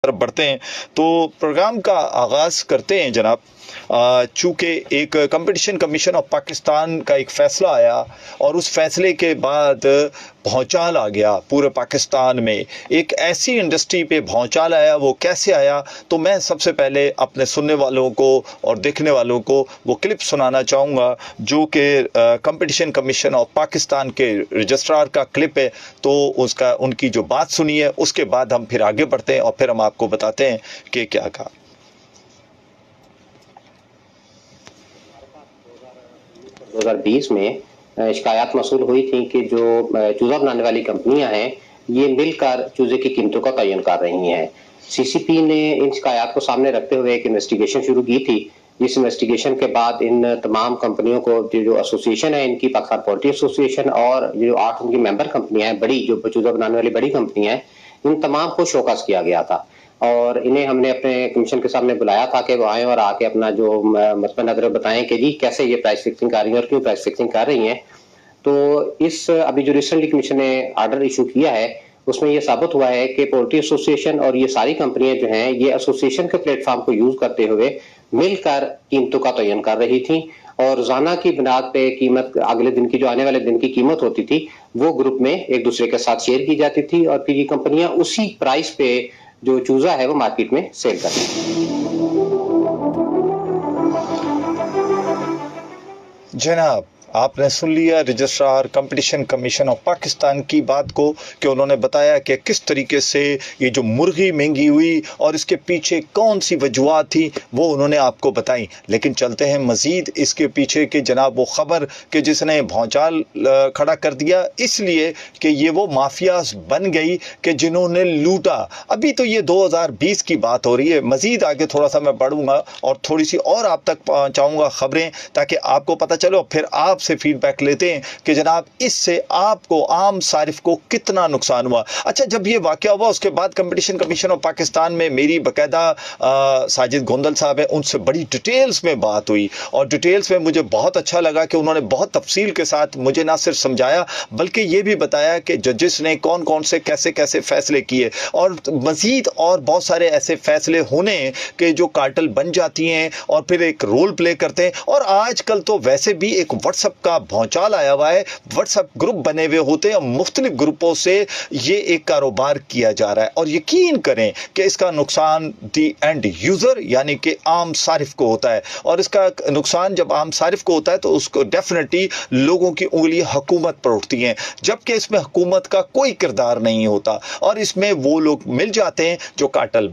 तरफ बढ़ते हैं। तो प्रोग्राम का आगाज़ करते हैं जनाब। चूँकि एक कंपटीशन कमीशन ऑफ पाकिस्तान का एक फ़ैसला आया और उस फ़ैसले के बाद भौचाल आ गया पूरे पाकिस्तान में। एक ऐसी इंडस्ट्री पे भौचाल आया, वो कैसे आया? तो मैं सबसे पहले अपने सुनने वालों को और देखने वालों को वो क्लिप सुनाना चाहूँगा जो कि कंपटीशन कमीशन ऑफ पाकिस्तान के रजिस्ट्रार का क्लिप है। तो उसका उनकी जो बात सुनी है, उसके बाद हम फिर आगे बढ़ते हैं और फिर हम आपको बताते हैं कि क्या कहा। 2020 में शिकायत मौसूल हुई थी कि जो चूज़ा बनाने वाली कंपनियां हैं ये मिलकर चूज़े की कीमतों का तयन कर रही हैं। सीसीपी ने इन शिकायत को सामने रखते हुए एक इन्वेस्टिगेशन शुरू की थी। इस इन्वेस्टिगेशन के बाद इन तमाम कंपनियों को जो एसोसिएशन है इनकी पाकिस्तान पोल्ट्री एसोसिएशन और जो 8 उनकी मेंबर कंपनियां हैं बड़ी, जो चूज़ा बनाने वाली बड़ी कंपनियां हैं, इन तमाम को शोकस किया गया था और इन्हें हमने अपने कमीशन के सामने बुलाया था कि वो आए और आके अपना जो मसला नजर बताएं कि जी कैसे ये प्राइस फिक्सिंग कर रही है और क्यों प्राइस फिक्सिंग कर रही हैं। तो इस अभी जो रिसेंटली कमीशन ने ऑर्डर इशू किया है उसमें यह साबित हुआ है कि पोल्ट्री एसोसिएशन और ये सारी कंपनियां जो हैं ये एसोसिएशन के प्लेटफॉर्म को यूज करते हुए मिलकर कीमतों का तयन कर रही थी और रोजाना की बुनियाद पे कीमत अगले दिन की जो आने वाले दिन की कीमत होती थी वो ग्रुप में एक दूसरे के साथ शेयर की जाती थी और फिर ये कंपनियां उसी प्राइस पे जो चूजा है वो मार्केट में सेल करते हैं। जनाब, आपने सुन लिया registrar competition commission of Pakistan की बात को कि उन्होंने बताया कि किस तरीके से ये जो मुर्गी महंगी हुई और इसके पीछे कौन सी वजूहात थी वो उन्होंने आपको बताई। लेकिन चलते हैं मज़ीद इसके पीछे कि जनाब वो ख़बर कि जिसने भौचाल खड़ा कर दिया इसलिए कि ये वो माफियाज बन गई कि जिन्होंने लूटा। अभी तो ये 2020 की बात हो रही है। मज़ीद आगे थोड़ा सा मैं बढ़ूँगा और थोड़ी सी और आप तक पहुँचाऊँगा ख़बरें ताकि आपको पता चले और फिर आप से फीडबैक लेते हैं कि जनाब इससे आपको आम सारिफ को कितना नुकसान हुआ। अच्छा, जब ये वाक़या हुआ उसके बाद कंपटीशन कमीशन ऑफ पाकिस्तान में मेरी बाकायदा साजिद गोंदल साहब है उनसे बड़ी डिटेल्स में बात हुई और डिटेल्स में मुझे बहुत अच्छा लगा कि उन्होंने बहुत तफसील के साथ मुझे ना सिर्फ समझाया बल्कि ये भी बताया कि जजेस ने कौन कौन से कैसे कैसे फैसले किए और मज़ीद और बहुत सारे ऐसे फैसले होने कि जो कार्टेल बन जाती हैं और फिर एक रोल प्ले करते हैं। और आजकल तो वैसे भी एक व्हाट्सएप का भौचाल आया हुआ है, व्हाट्सएप ग्रुप बने हुए होते हैं और मुख्तलिफ ग्रुपों से ये एक कारोबार किया जा रहा है और यकीन करें कि इसका नुकसान दी एंड यूज़र यानी कि आम सारिफ को होता है और इसका नुकसान जब आम सारिफ को होता है तो उसको डेफिनेटली लोगों की उंगली हुकूमत पर उठती हैं, जबकि इसमें हुकूमत का कोई किरदार नहीं होता और इसमें वो लोग मिल जाते हैं जो कार्टेल